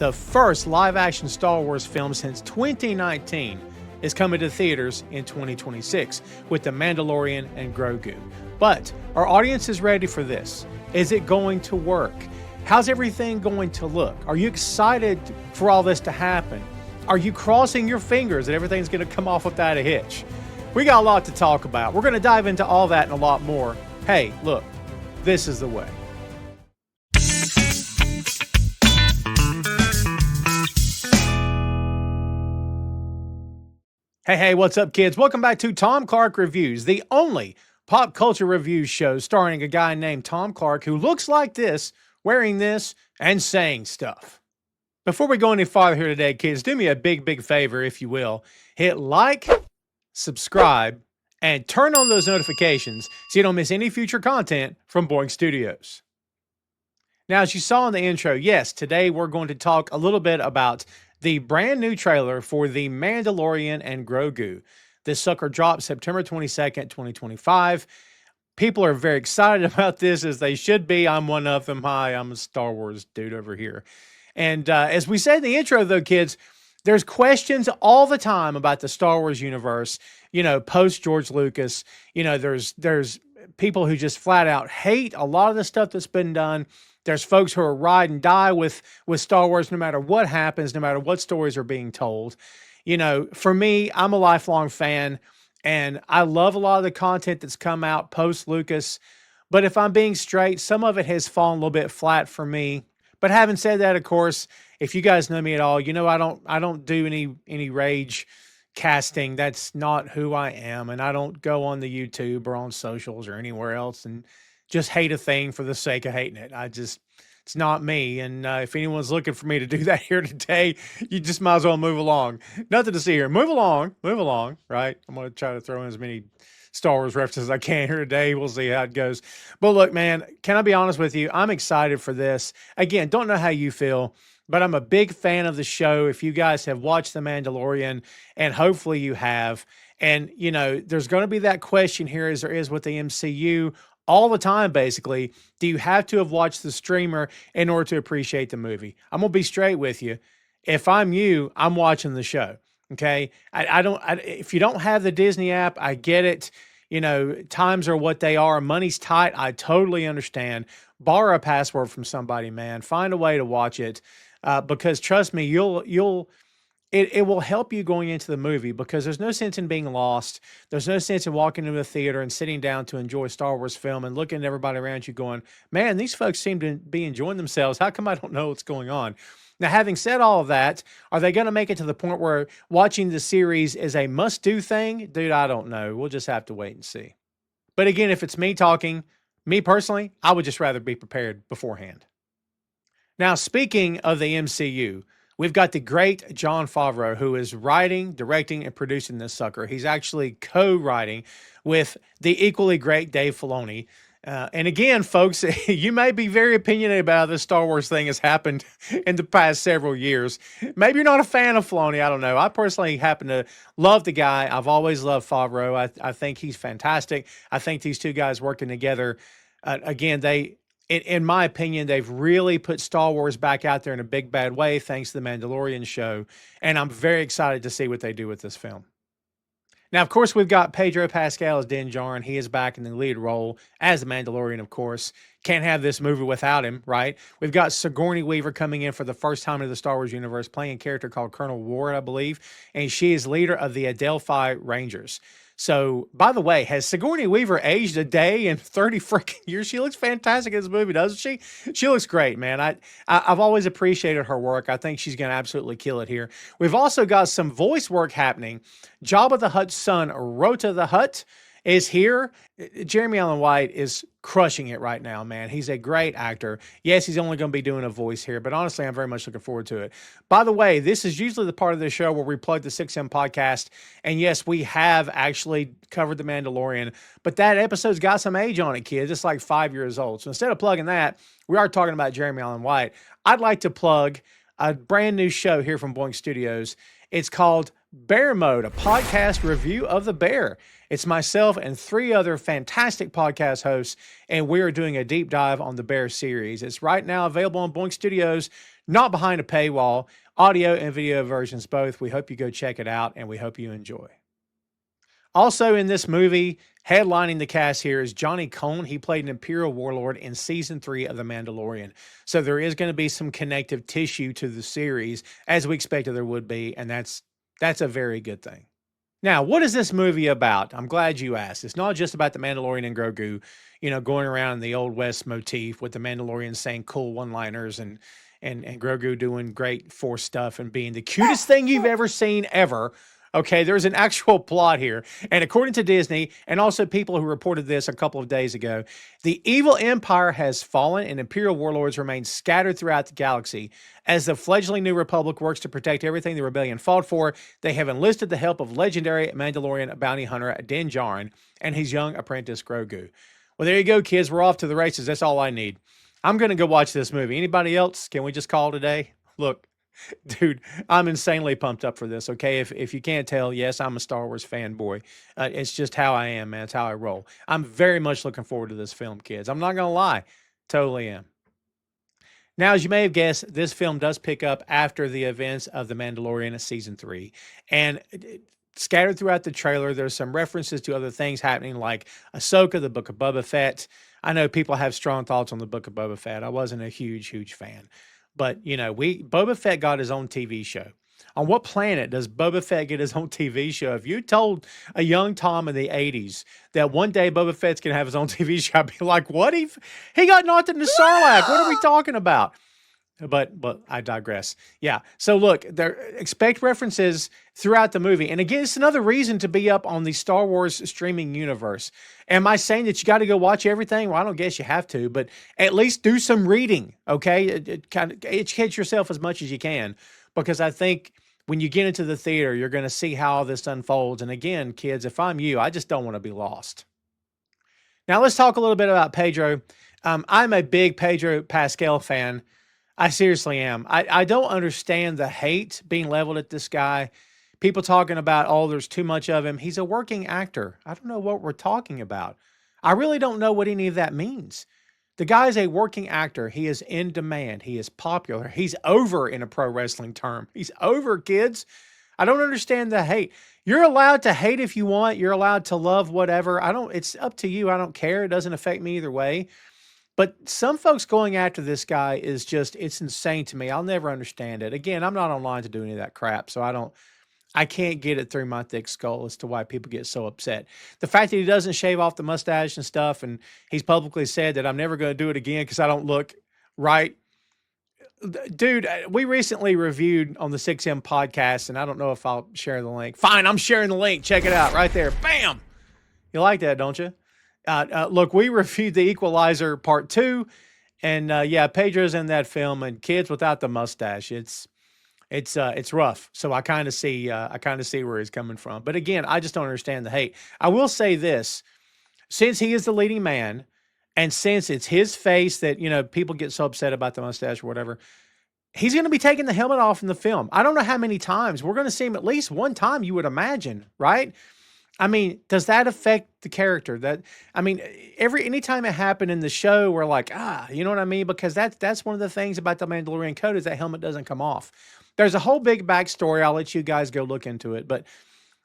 The first live-action Star Wars film since 2019 is coming to theaters in 2026 with The Mandalorian and Grogu. But are audiences ready for this? Is it going to work? How's everything going to look? Are you excited for all this to happen? Are you crossing your fingers that everything's going to come off without a hitch? We got a lot to talk about. We're going to dive into all that and a lot more. Hey, look, this is the way. Hey, what's up, kids? Welcome back to Tom Clark Reviews, the only pop culture review show starring a guy named Tom Clark who looks like this, wearing this, and saying stuff. Before we go any farther here today, kids, do me a big favor, if you will. Hit like, subscribe, and turn on those notifications so you don't miss any future content from Boink Studios. Now, as you saw in the intro, yes, today we're going to talk a little bit about the brand new trailer for The Mandalorian and Grogu. This sucker dropped September 22nd, 2025. People are very excited about this, as they should be. I'm one of them. Hi, I'm a Star Wars dude over here. And as we said in the intro, though, kids, there's questions all the time about the Star Wars universe, post George Lucas. There's people who just flat out hate a lot of the stuff that's been done. There's folks who are ride and die with Star Wars no matter what happens, no matter what stories are being told. For me, I'm a lifelong fan, and I love a lot of the content that's come out post Lucas. But if I'm being straight, some of it has fallen a little bit flat for me. But having said that, of course, if you guys know me at all, I don't do any rage casting. That's not who I am, and I don't go on the YouTube or on socials or anywhere else and just hate a thing for the sake of hating it. It's not me. And if anyone's looking for me to do that here today, you just might as well move along. Nothing to see here. Move along, right? I'm going to try to throw in as many Star Wars references as I can here today. We'll see how it goes. But look, man, can I be honest with you? I'm excited for this. Again, don't know how you feel, but I'm a big fan of the show. If you guys have watched The Mandalorian, and hopefully you have, and, there's going to be that question here, as there is with the MCU, all the time, basically. Do you have to have watched the streamer in order to appreciate the movie? I'm going to be straight with you. If I'm you, I'm watching the show. Okay. If you don't have the Disney app, I get it. Times are what they are. Money's tight. I totally understand. Borrow a password from somebody, man. Find a way to watch it. Because trust me, it will help you going into the movie, because there's no sense in being lost. There's no sense in walking into a theater and sitting down to enjoy a Star Wars film and looking at everybody around you going, man, these folks seem to be enjoying themselves. How come I don't know what's going on? Now, having said all of that, are they going to make it to the point where watching the series is a must-do thing? Dude, I don't know. We'll just have to wait and see. But again, if it's me talking, me personally, I would just rather be prepared beforehand. Now, speaking of the MCU, we've got the great Jon Favreau, who is writing, directing, and producing this sucker. He's actually co-writing with the equally great Dave Filoni. And again, folks, you may be very opinionated about how this Star Wars thing has happened in the past several years. Maybe you're not a fan of Filoni. I don't know. I personally happen to love the guy. I've always loved Favreau. I think he's fantastic. I think these two guys working together, again, in my opinion, they've really put Star Wars back out there in a big, bad way, thanks to The Mandalorian show. And I'm very excited to see what they do with this film. Now, of course, we've got Pedro Pascal as Din Djarin. He is back in the lead role as the Mandalorian, of course. Can't have this movie without him, right? We've got Sigourney Weaver coming in for the first time into the Star Wars universe, playing a character called Colonel Ward, I believe. And she is leader of the Adelphi Rangers. So, by the way, has Sigourney Weaver aged a day in 30 freaking years? She looks fantastic in this movie, doesn't she? She looks great, man. I've always appreciated her work. I think she's going to absolutely kill it here. We've also got some voice work happening. Jabba the Hutt's son, Rota the Hutt, is here. Jeremy Allen White is crushing it right now, man. He's a great actor. Yes, he's only going to be doing a voice here, but honestly, I'm very much looking forward to it. By the way, this is usually the part of the show where we plug the 6M podcast. And yes, we have actually covered The Mandalorian, but that episode's got some age on it, kids. It's like 5 years old. So instead of plugging that, we are talking about Jeremy Allen White. I'd like to plug a brand new show here from Boink Studios. It's called Bear Mode, a podcast review of The Bear. It's myself and 3 other fantastic podcast hosts, and we are doing a deep dive on the Bear series. It's right now available on Boink Studios. not behind a paywall, audio and video versions both. We hope you go check it out, and we hope you enjoy. Also in this movie, headlining the cast here is Johnny Cohn. He played an Imperial warlord in season 3 of The Mandalorian. So there is going to be some connective tissue to the series, as we expected there would be, and that's a very good thing. Now, what is this movie about? I'm glad you asked. It's not just about the Mandalorian and Grogu, going around in the Old West motif with the Mandalorian saying cool one-liners and Grogu doing great Force stuff and being the cutest thing you've ever seen ever. Okay, there's an actual plot here. And according to Disney, and also people who reported this a couple of days ago, the evil empire has fallen and Imperial warlords remain scattered throughout the galaxy. As the fledgling New Republic works to protect everything the rebellion fought for, they have enlisted the help of legendary Mandalorian bounty hunter Din Djarin and his young apprentice Grogu. Well, there you go, kids. We're off to the races. That's all I need. I'm going to go watch this movie. Anybody else? Can we just call today? Look. Dude, I'm insanely pumped up for this, okay? If you can't tell, yes, I'm a Star Wars fanboy. It's just how I am, man. It's how I roll. I'm very much looking forward to this film, kids. I'm not going to lie. Totally am. Now, as you may have guessed, this film does pick up after the events of The Mandalorian Season 3. And scattered throughout the trailer, there's some references to other things happening like Ahsoka, the Book of Boba Fett. I know people have strong thoughts on the Book of Boba Fett. I wasn't a huge fan. But, Boba Fett got his own TV show. On what planet does Boba Fett get his own TV show? If you told a young Tom in the 80s that one day Boba Fett's going to have his own TV show, I'd be like, what? He got knocked into Sarlacc. What are we talking about? But I digress. Yeah. So look, expect references throughout the movie. And again, it's another reason to be up on the Star Wars streaming universe. Am I saying that you got to go watch everything? Well, I don't guess you have to, but at least do some reading. Okay. Kind of educate yourself as much as you can, because I think when you get into the theater, you're going to see how all this unfolds. And again, kids, if I'm you, I just don't want to be lost. Now let's talk a little bit about Pedro. I'm a big Pedro Pascal fan. I seriously am. I don't understand the hate being leveled at this guy. People talking about, oh, there's too much of him. He's a working actor. I don't know what we're talking about. I really don't know what any of that means. The guy's a working actor. He is in demand. He is popular. He's over in a pro wrestling term. He's over, kids. I don't understand the hate. You're allowed to hate if you want. You're allowed to love whatever. It's up to you. I don't care. It doesn't affect me either way. But some folks going after this guy is just, it's insane to me. I'll never understand it. Again, I'm not online to do any of that crap, so I can't get it through my thick skull as to why people get so upset. The fact that he doesn't shave off the mustache and stuff, and he's publicly said that I'm never going to do it again because I don't look right. Dude, we recently reviewed on the 6M podcast, and I don't know if I'll share the link. Fine, I'm sharing the link. Check it out right there. Bam! You like that, don't you? Look, we reviewed The Equalizer Part 2, and yeah, Pedro's in that film, and kids without the mustache, it's rough. So I kind of see where he's coming from. But again, I just don't understand the hate. I will say this, since he is the leading man, and since it's his face that, people get so upset about the mustache or whatever, he's going to be taking the helmet off in the film. I don't know how many times. We're going to see him at least one time, you would imagine, right? I mean, does that affect the character? Anytime it happened in the show, we're like, you know what I mean? Because that's one of the things about the Mandalorian code is that helmet doesn't come off. There's a whole big backstory. I'll let you guys go look into it. But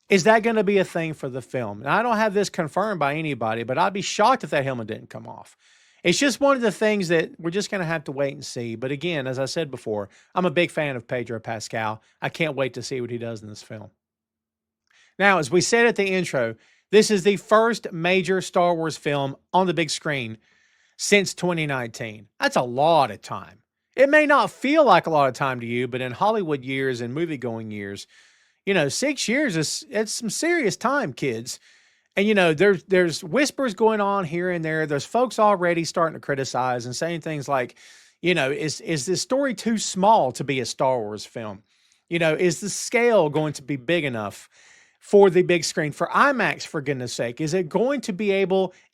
is that going to be a thing for the film? Now, I don't have this confirmed by anybody, but I'd be shocked if that helmet didn't come off. It's just one of the things that we're just going to have to wait and see. But again, as I said before, I'm a big fan of Pedro Pascal. I can't wait to see what he does in this film. Now, as we said at the intro, this is the first major Star Wars film on the big screen since 2019. That's a lot of time. It may not feel like a lot of time to you, but in Hollywood years and movie-going years, 6 years it's some serious time, kids. And, there's whispers going on here and there. There's folks already starting to criticize and saying things like, is this story too small to be a Star Wars film? Is the scale going to be big enough for the big screen, for IMAX, for goodness sake? Is it going to be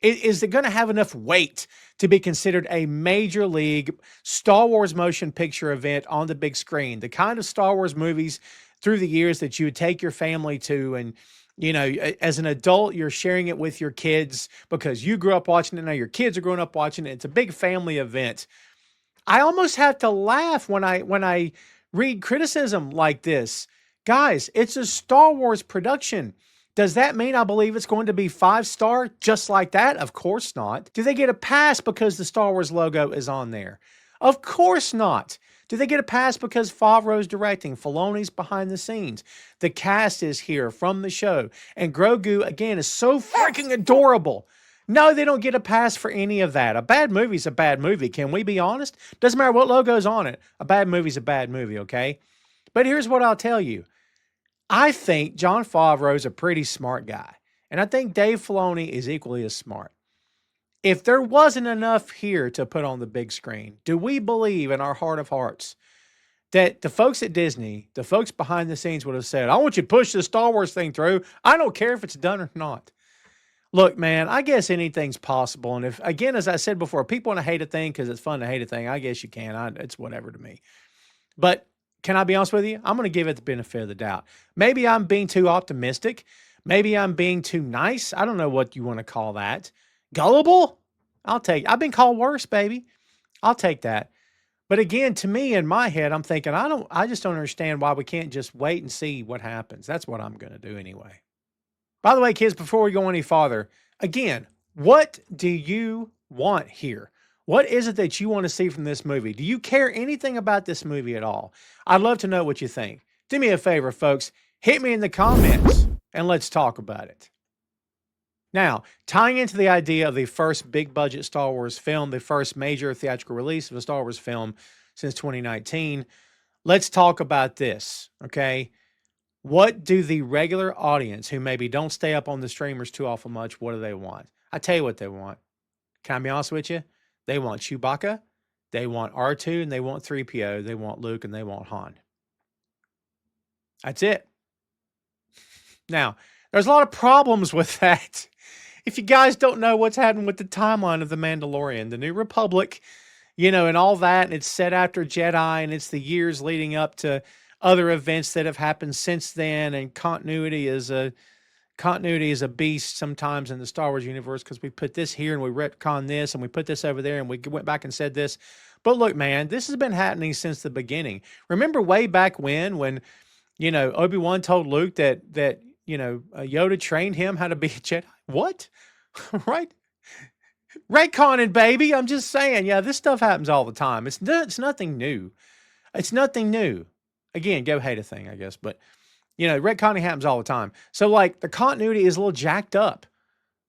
is it going to have enough weight to be considered a major league Star Wars motion picture event on the big screen? The kind of Star Wars movies through the years that you would take your family to, and, as an adult, you're sharing it with your kids because you grew up watching it. Now your kids are growing up watching it. It's a big family event. I almost have to laugh when I read criticism like this. Guys, it's a Star Wars production. Does that mean I believe it's going to be 5-star just like that? Of course not. Do they get a pass because the Star Wars logo is on there? Of course not. Do they get a pass because Favreau's directing, Filoni's behind the scenes, the cast is here from the show, and Grogu, again, is so freaking adorable? No, they don't get a pass for any of that. A bad movie's a bad movie. Can we be honest? Doesn't matter what logo's on it. A bad movie's a bad movie, okay? But here's what I'll tell you. I think Jon Favreau's a pretty smart guy. And I think Dave Filoni is equally as smart. If there wasn't enough here to put on the big screen, do we believe in our heart of hearts that the folks at Disney, the folks behind the scenes would have said, I want you to push the Star Wars thing through. I don't care if it's done or not. Look, man, I guess anything's possible. And if, again, as I said before, people want to hate a thing because it's fun to hate a thing, I guess you can. It's whatever to me. But can I be honest with you? I'm going to give it the benefit of the doubt. Maybe I'm being too optimistic. Maybe I'm being too nice. I don't know what you want to call that. Gullible? I've been called worse, baby. I'll take that. But again, to me, in my head, I'm thinking, I just don't understand why we can't just wait and see what happens. That's what I'm going to do anyway. By the way, kids, before we go any farther, again, what do you want here? What is it that you want to see from this movie? Do you care anything about this movie at all? I'd love to know what you think. Do me a favor, folks. Hit me in the comments and let's talk about it. Now, tying into the idea of the first big budget Star Wars film, the first major theatrical release of a Star Wars film since 2019, let's talk about this, okay? What do the regular audience who maybe don't stay up on the streamers too awful much, what do they want? I tell you what they want. Can I be honest with you? They want Chewbacca, they want R2, and they want 3PO, they want Luke, and they want Han. That's it. Now, there's a lot of problems with that. If you guys don't know what's happening with the timeline of The Mandalorian, the New Republic, and all that, and it's set after Jedi, and it's the years leading up to other events that have happened since then, and continuity is a beast sometimes in the Star Wars universe because we put this here and we retcon this and we put this over there and we went back and said this. But look, man, this has been happening since the beginning. Remember way back when Obi-Wan told Luke that Yoda trained him how to be a Jedi? What? Right? Retconning, baby. I'm just saying, yeah, this stuff happens all the time. It's nothing new. It's nothing new. Again, go hate a thing, I guess. But, retconning happens all the time. So, the continuity is a little jacked up.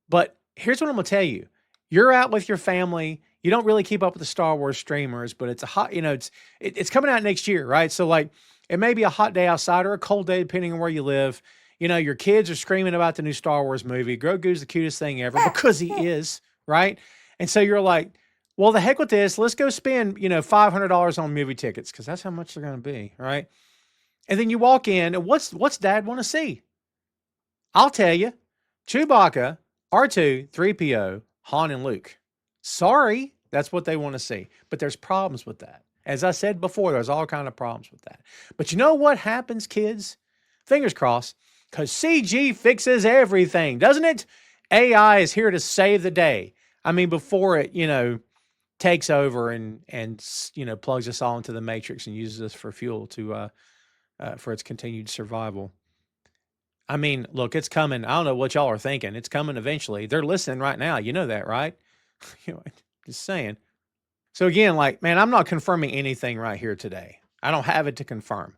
But here's what I'm going to tell you. You're out with your family. You don't really keep up with the Star Wars streamers, but it's a hot, it's coming out next year, right? So, it may be a hot day outside or a cold day, depending on where you live. Your kids are screaming about the new Star Wars movie. Grogu's the cutest thing ever because he is, right? And so you're like, well, the heck with this. Let's go spend, $500 on movie tickets because that's how much they're going to be, right? And then you walk in, and what's Dad want to see? I'll tell you, Chewbacca, R2, 3PO, Han, and Luke. Sorry, that's what they want to see. But there's problems with that. As I said before, there's all kind of problems with that. But you know what happens, kids? Fingers crossed, because CG fixes everything, doesn't it? AI is here to save the day. I mean, before it, takes over and plugs us all into the matrix and uses us for fuel for its continued survival. I mean, look, it's coming. I don't know what y'all are thinking. It's coming eventually. They're listening right now. You know that, right? Just saying. So again, man, I'm not confirming anything right here today. I don't have it to confirm.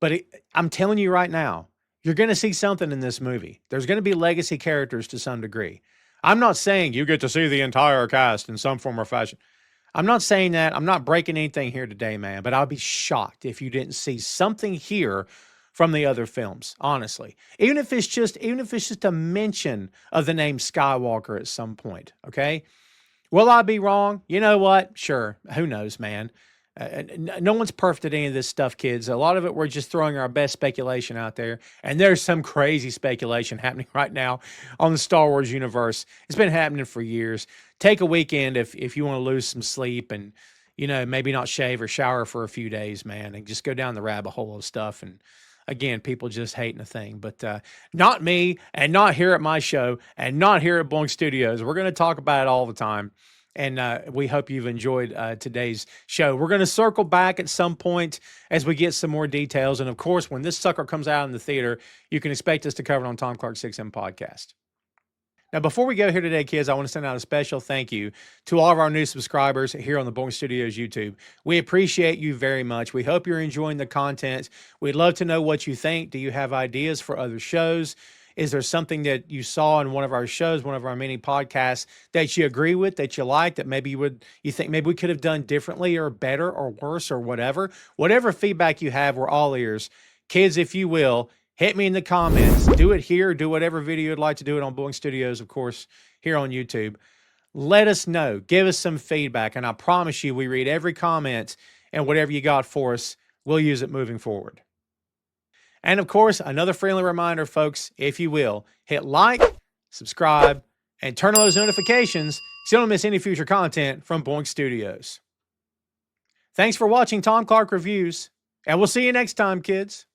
But I'm telling you right now, you're going to see something in this movie. There's going to be legacy characters to some degree. I'm not saying you get to see the entire cast in some form or fashion. I'm not saying that. I'm not breaking anything here today, man, but I'll be shocked if you didn't see something here from the other films, honestly. Even if it's just a mention of the name Skywalker at some point, okay? Will I be wrong? You know what? Sure. Who knows, man? No one's perfect at any of this stuff, kids. A lot of it, we're just throwing our best speculation out there. And there's some crazy speculation happening right now on the Star Wars universe. It's been happening for years. Take a weekend if you want to lose some sleep and, maybe not shave or shower for a few days, man, and just go down the rabbit hole of stuff. And again, people just hating a thing. But not me, and not here at my show, and not here at Boink Studios. We're going to talk about it all the time. And we hope you've enjoyed today's show. We're going to circle back at some point as we get some more details. And of course, when this sucker comes out in the theater, you can expect us to cover it on Tom Clark 6M podcast. Now, before we go here today, kids, I want to send out a special thank you to all of our new subscribers here on the Boink Studios YouTube. We appreciate you very much. We hope you're enjoying the content. We'd love to know what you think. Do you have ideas for other shows? Is there something that you saw in one of our shows, one of our mini podcasts that you agree with, that you like, that maybe you think maybe we could have done differently or better or worse or whatever? Whatever feedback you have, we're all ears. Kids, if you will, hit me in the comments. Do it here. Do whatever video you'd like to do it on Boink Studios, of course, here on YouTube. Let us know. Give us some feedback. And I promise you, we read every comment, and whatever you got for us, we'll use it moving forward. And of course, another friendly reminder, folks, if you will, hit like, subscribe, and turn on those notifications so you don't miss any future content from Boink Studios. Thanks for watching Tom Clark Reviews, and we'll see you next time, kids.